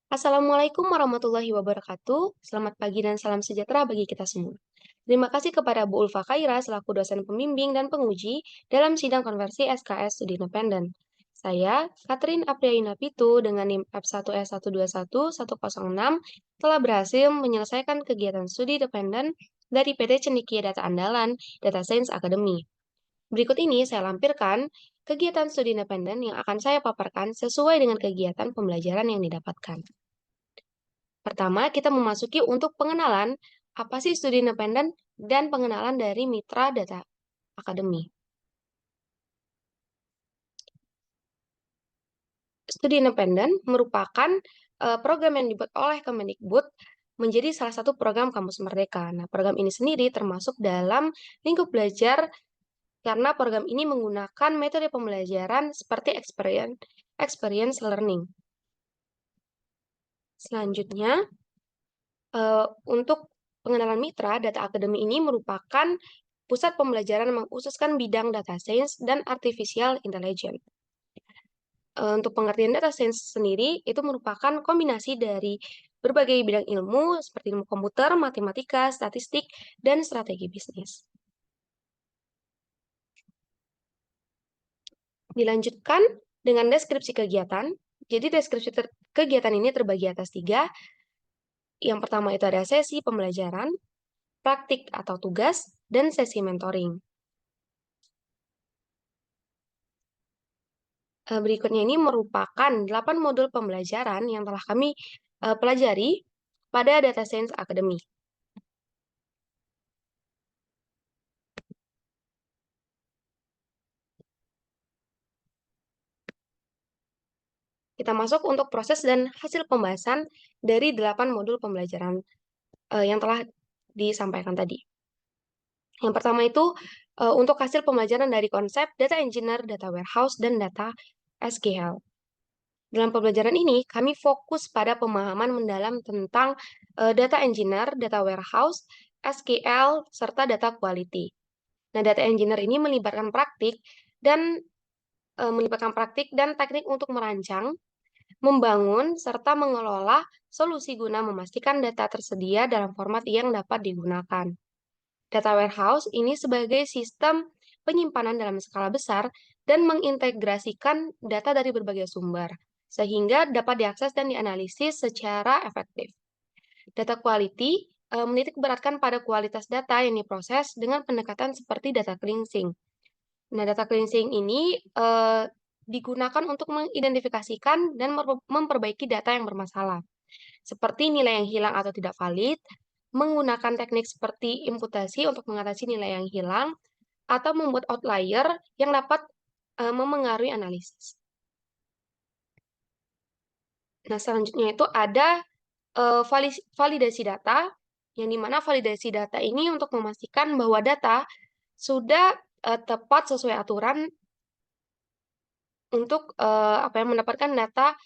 Assalamualaikum warahmatullahi wabarakatuh. Selamat pagi dan salam sejahtera bagi kita semua. Terima kasih kepada Bu Ulfa Khaira selaku dosen pembimbing dan penguji dalam sidang konversi SKS Studi Independen. Saya, Catherine Apriayuna Pitu dengan NIM F1S121-106 telah berhasil menyelesaikan kegiatan studi independen dari PT Cendekia Data Andalan Data Science Academy. Berikut ini saya lampirkan kegiatan studi independen yang akan saya paparkan sesuai dengan kegiatan pembelajaran yang didapatkan. Pertama, kita memasuki untuk pengenalan apa sih studi independen dan pengenalan dari Mitra Data Academy. Studi independen merupakan program yang dibuat oleh Kemendikbud menjadi salah satu program kampus merdeka. Nah, program ini sendiri termasuk dalam lingkup belajar karena program ini menggunakan metode pembelajaran seperti experience learning. Selanjutnya, untuk pengenalan Mitra, Data Academy ini merupakan pusat pembelajaran yang mengkhususkan bidang data science dan artificial intelligence. Untuk pengertian data science sendiri, itu merupakan kombinasi dari berbagai bidang ilmu seperti ilmu komputer, matematika, statistik, dan strategi bisnis. Dilanjutkan dengan deskripsi kegiatan. Jadi deskripsi kegiatan ini terbagi atas 3. Yang pertama itu ada sesi pembelajaran, praktik atau tugas, dan sesi mentoring. Berikutnya ini merupakan 8 modul pembelajaran yang telah kami pelajari pada Data Science Academy. Kita masuk untuk proses dan hasil pembahasan dari 8 modul pembelajaran yang telah disampaikan tadi. Yang pertama itu untuk hasil pembelajaran dari konsep data engineer, data warehouse, dan data SQL. Dalam pembelajaran ini, kami fokus pada pemahaman mendalam tentang data engineer, data warehouse, SQL, serta data quality. Nah, data engineer ini melibatkan praktik dan teknik untuk merancang, membangun, serta mengelola solusi guna memastikan data tersedia dalam format yang dapat digunakan. Data warehouse ini sebagai sistem penyimpanan dalam skala besar dan mengintegrasikan data dari berbagai sumber, sehingga dapat diakses dan dianalisis secara efektif. Data quality menitik beratkan pada kualitas data yang diproses dengan pendekatan seperti data cleansing. Nah, data cleansing ini digunakan untuk mengidentifikasikan dan memperbaiki data yang bermasalah, seperti nilai yang hilang atau tidak valid, menggunakan teknik seperti imputasi untuk mengatasi nilai yang hilang, atau membuat outlier yang dapat memengaruhi analisis. Nah, selanjutnya itu ada validasi data, yang dimana validasi data ini untuk memastikan bahwa data sudah tepat sesuai aturan untuk mendapatkan data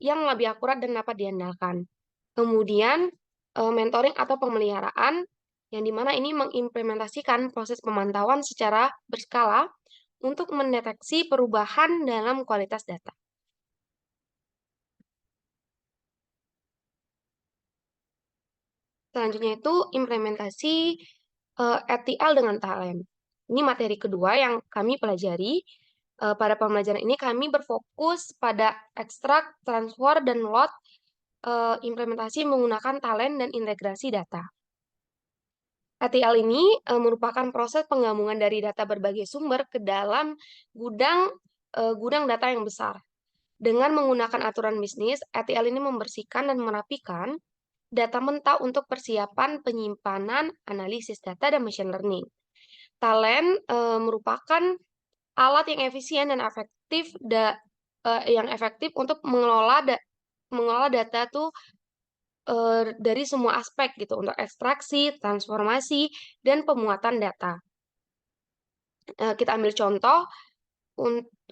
yang lebih akurat dan dapat diandalkan. Kemudian mentoring atau pemeliharaan, yang dimana ini mengimplementasikan proses pemantauan secara berskala untuk mendeteksi perubahan dalam kualitas data. Selanjutnya itu implementasi ETL dengan talent. Ini materi kedua yang kami pelajari. Pada pembelajaran ini kami berfokus pada ekstrak, transfer, dan load implementasi menggunakan talent dan integrasi data. ETL ini merupakan proses penggabungan dari data berbagai sumber ke dalam gudang data yang besar. Dengan menggunakan aturan bisnis, ETL ini membersihkan dan merapikan data mentah untuk persiapan penyimpanan, analisis data, dan machine learning. Talent merupakan alat yang efisien dan efektif untuk mengelola data tuh dari semua aspek gitu, untuk ekstraksi, transformasi, dan pemuatan data. Kita ambil contoh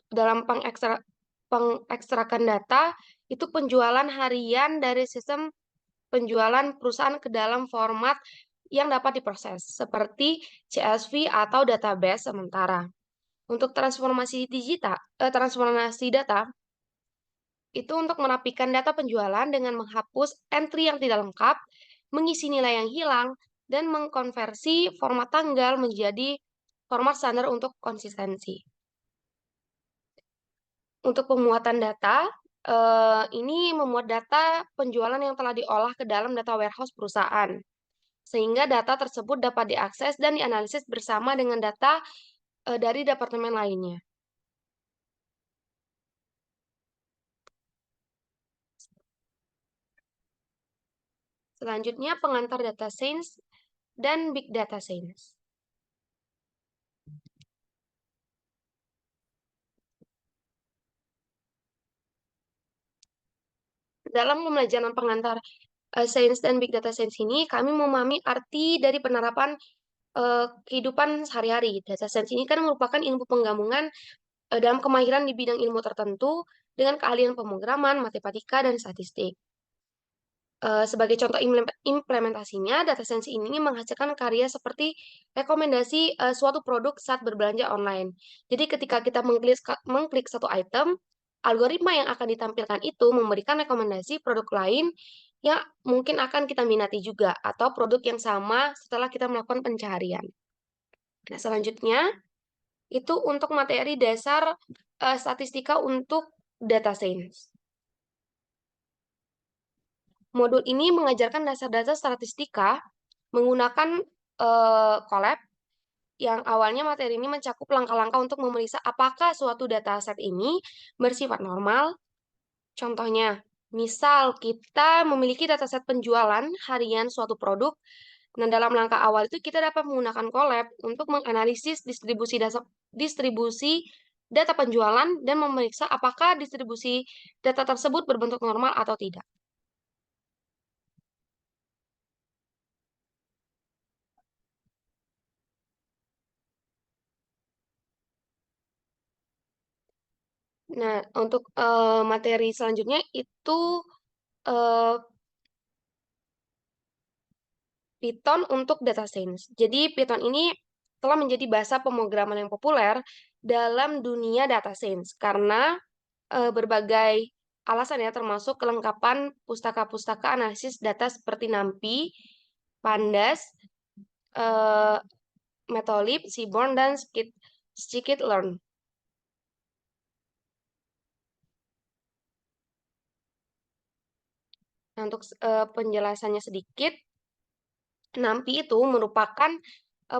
dalam pengekstrakan data itu penjualan harian dari sistem penjualan perusahaan ke dalam format yang dapat diproses seperti CSV atau database sementara. Untuk transformasi data, Itu untuk merapikan data penjualan dengan menghapus entry yang tidak lengkap, mengisi nilai yang hilang, dan mengkonversi format tanggal menjadi format standar untuk konsistensi. Untuk pemuatan data, ini memuat data penjualan yang telah diolah ke dalam data warehouse perusahaan, sehingga data tersebut dapat diakses dan dianalisis bersama dengan data dari departemen lainnya. Selanjutnya, pengantar data science dan big data science. Dalam pembelajaran pengantar sains dan big data science ini, kami memahami arti dari penerapan kehidupan sehari-hari. Data science ini kan merupakan ilmu penggabungan dalam kemahiran di bidang ilmu tertentu dengan keahlian pemrograman, matematika, dan statistik. Sebagai contoh implementasinya, data science ini menghasilkan karya seperti rekomendasi suatu produk saat berbelanja online. Jadi ketika kita mengklik satu item, algoritma yang akan ditampilkan itu memberikan rekomendasi produk lain yang mungkin akan kita minati juga, atau produk yang sama setelah kita melakukan pencarian. Nah, selanjutnya, itu untuk materi dasar statistika untuk data science. Modul ini mengajarkan dasar-dasar statistika menggunakan Colab yang awalnya materi ini mencakup langkah-langkah untuk memeriksa apakah suatu dataset ini bersifat normal. Contohnya, misal kita memiliki dataset penjualan harian suatu produk. Nah, dalam langkah awal itu kita dapat menggunakan Colab untuk menganalisis distribusi data penjualan dan memeriksa apakah distribusi data tersebut berbentuk normal atau tidak. Nah, untuk materi selanjutnya itu eh, Python untuk data science. Jadi Python ini telah menjadi bahasa pemrograman yang populer dalam dunia data science karena berbagai alasan ya, termasuk kelengkapan pustaka-pustaka analisis data seperti NumPy, Pandas, eh, Matplotlib, Seaborn, dan Scikit-learn. Nah, untuk penjelasannya sedikit, NumPy itu merupakan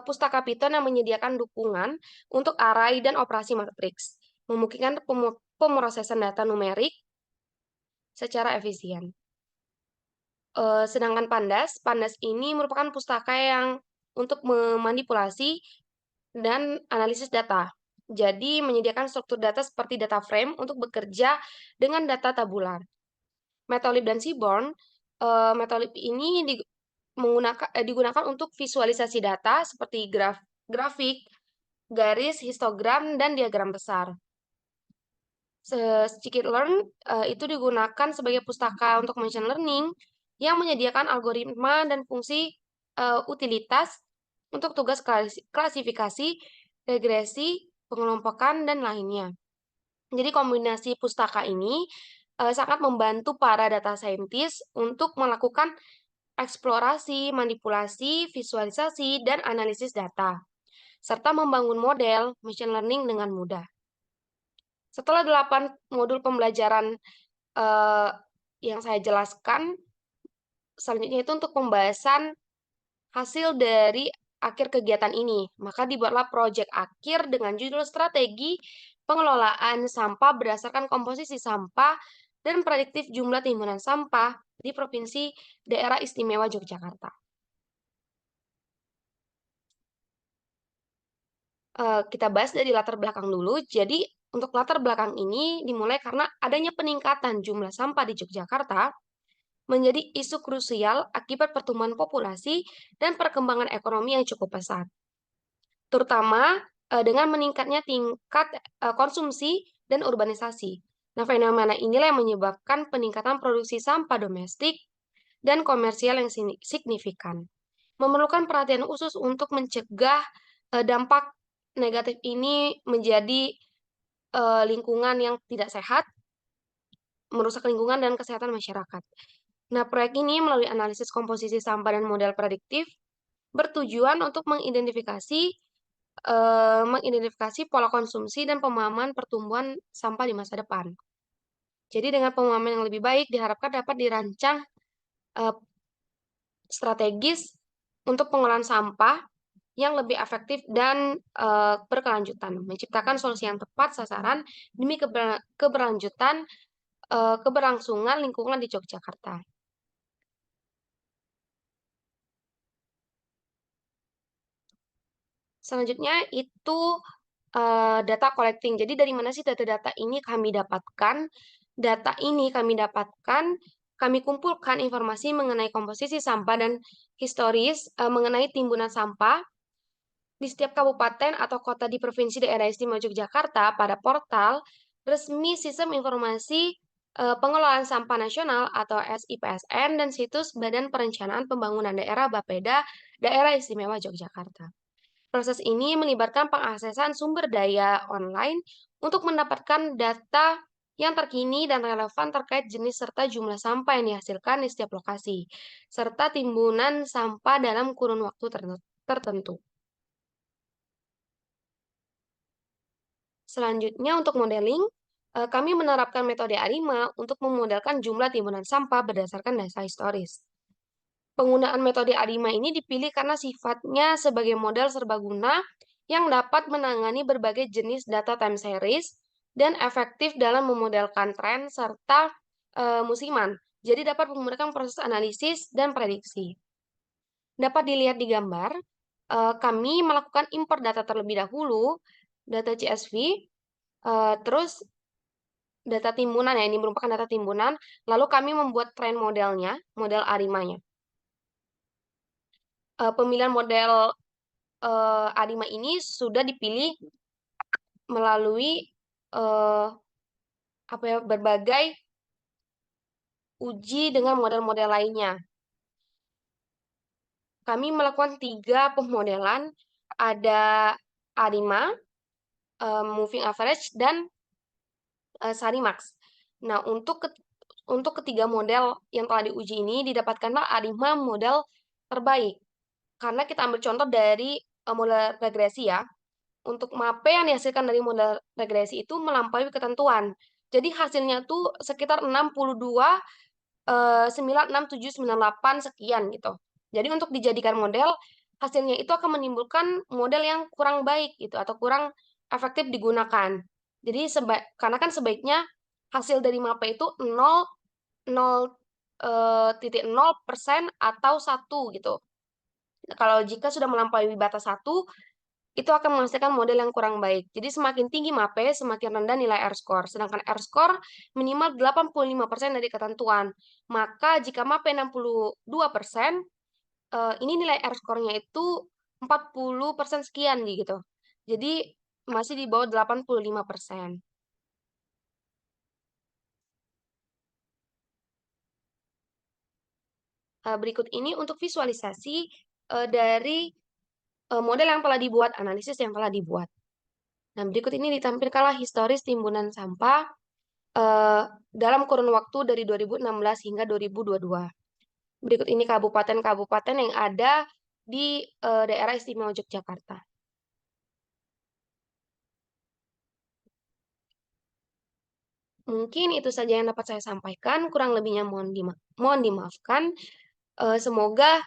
pustaka Python yang menyediakan dukungan untuk array dan operasi matriks, memungkinkan pemrosesan data numerik secara efisien. Sedangkan Pandas ini merupakan pustaka yang untuk memanipulasi dan analisis data. Jadi menyediakan struktur data seperti data frame untuk bekerja dengan data tabular. Matplotlib dan Seaborn, Matplotlib ini digunakan untuk visualisasi data seperti grafik, garis, histogram, dan diagram besar. Scikit-learn itu digunakan sebagai pustaka untuk machine learning yang menyediakan algoritma dan fungsi utilitas untuk tugas klasifikasi, regresi, pengelompokan, dan lainnya. Jadi kombinasi pustaka ini sangat membantu para data scientist untuk melakukan eksplorasi, manipulasi, visualisasi, dan analisis data, serta membangun model machine learning dengan mudah. Setelah 8 modul pembelajaran eh, yang saya jelaskan, selanjutnya itu untuk pembahasan hasil dari akhir kegiatan ini. Maka dibuatlah proyek akhir dengan judul Strategi Pengelolaan Sampah berdasarkan komposisi sampah dan prediktif jumlah timbunan sampah di Provinsi Daerah Istimewa Yogyakarta. Kita bahas dari latar belakang dulu. Jadi, untuk latar belakang ini dimulai karena adanya peningkatan jumlah sampah di Yogyakarta menjadi isu krusial akibat pertumbuhan populasi dan perkembangan ekonomi yang cukup pesat, terutama dengan meningkatnya tingkat konsumsi dan urbanisasi. Nah, fenomena inilah yang menyebabkan peningkatan produksi sampah domestik dan komersial yang signifikan. Memerlukan perhatian khusus untuk mencegah dampak negatif ini menjadi lingkungan yang tidak sehat merusak lingkungan dan kesehatan masyarakat. Nah, proyek ini melalui analisis komposisi sampah dan model prediktif bertujuan untuk mengidentifikasi pola konsumsi dan pemahaman pertumbuhan sampah di masa depan. Jadi dengan pemahaman yang lebih baik diharapkan dapat dirancang eh, strategis untuk pengolahan sampah yang lebih efektif dan berkelanjutan, menciptakan solusi yang tepat sasaran demi keberlangsungan lingkungan di Yogyakarta. Selanjutnya itu data collecting. Jadi dari mana sih data-data ini kami dapatkan? Data ini kami kumpulkan informasi mengenai komposisi sampah dan historis mengenai timbunan sampah di setiap kabupaten atau kota di Provinsi Daerah Istimewa Yogyakarta pada portal resmi Sistem Informasi Pengelolaan Sampah Nasional atau SIPSN dan situs Badan Perencanaan Pembangunan Daerah Bapeda Daerah Istimewa Yogyakarta. Proses ini melibatkan pengaksesan sumber daya online untuk mendapatkan data yang terkini dan relevan terkait jenis serta jumlah sampah yang dihasilkan di setiap lokasi, serta timbunan sampah dalam kurun waktu tertentu. Selanjutnya untuk modeling, kami menerapkan metode ARIMA untuk memodelkan jumlah timbunan sampah berdasarkan data historis. Penggunaan metode ARIMA ini dipilih karena sifatnya sebagai model serbaguna yang dapat menangani berbagai jenis data time series dan efektif dalam memodelkan tren serta musiman. Jadi dapat memudahkan proses analisis dan prediksi. Dapat dilihat di gambar, kami melakukan import data terlebih dahulu, data CSV, terus data timbunan ya, ini merupakan data timbunan, lalu kami membuat tren modelnya, model ARIMA-nya. Pemilihan model ARIMA ini sudah dipilih melalui berbagai uji dengan model-model lainnya. Kami melakukan 3 pemodelan, ada ARIMA, Moving Average, dan Sarimax. Nah, untuk ketiga model yang telah diuji ini didapatkanlah ARIMA model terbaik. Karena kita ambil contoh dari model regresi ya. Untuk MAPE yang dihasilkan dari model regresi itu melampaui ketentuan. Jadi hasilnya tuh sekitar 62, 96798 sekian gitu. Jadi untuk dijadikan model, hasilnya itu akan menimbulkan model yang kurang baik gitu atau kurang efektif digunakan. Jadi karena kan sebaiknya hasil dari MAPE itu 0,0% atau 1 gitu. Kalau jika sudah melampaui batas 1, itu akan menghasilkan model yang kurang baik. Jadi semakin tinggi MAPE, semakin rendah nilai R-score. Sedangkan R-score minimal 85% dari ketentuan. Maka jika MAPE 62%, ini nilai R-score-nya itu 40% sekian gitu. Jadi masih di bawah 85%. Berikut ini untuk visualisasi dari model yang telah dibuat, analisis yang telah dibuat. Nah, berikut ini ditampilkanlah historis timbunan sampah dalam kurun waktu dari 2016 hingga 2022. Berikut ini kabupaten-kabupaten yang ada di daerah istimewa Yogyakarta. Mungkin itu saja yang dapat saya sampaikan, kurang lebihnya mohon dimaafkan. Semoga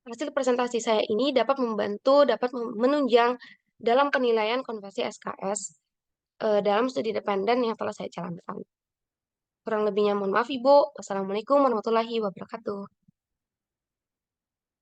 hasil presentasi saya ini dapat membantu, dapat menunjang dalam penilaian konversi SKS dalam studi independen yang telah saya jalankan. Kurang lebihnya mohon maaf Ibu. Wassalamualaikum warahmatullahi wabarakatuh.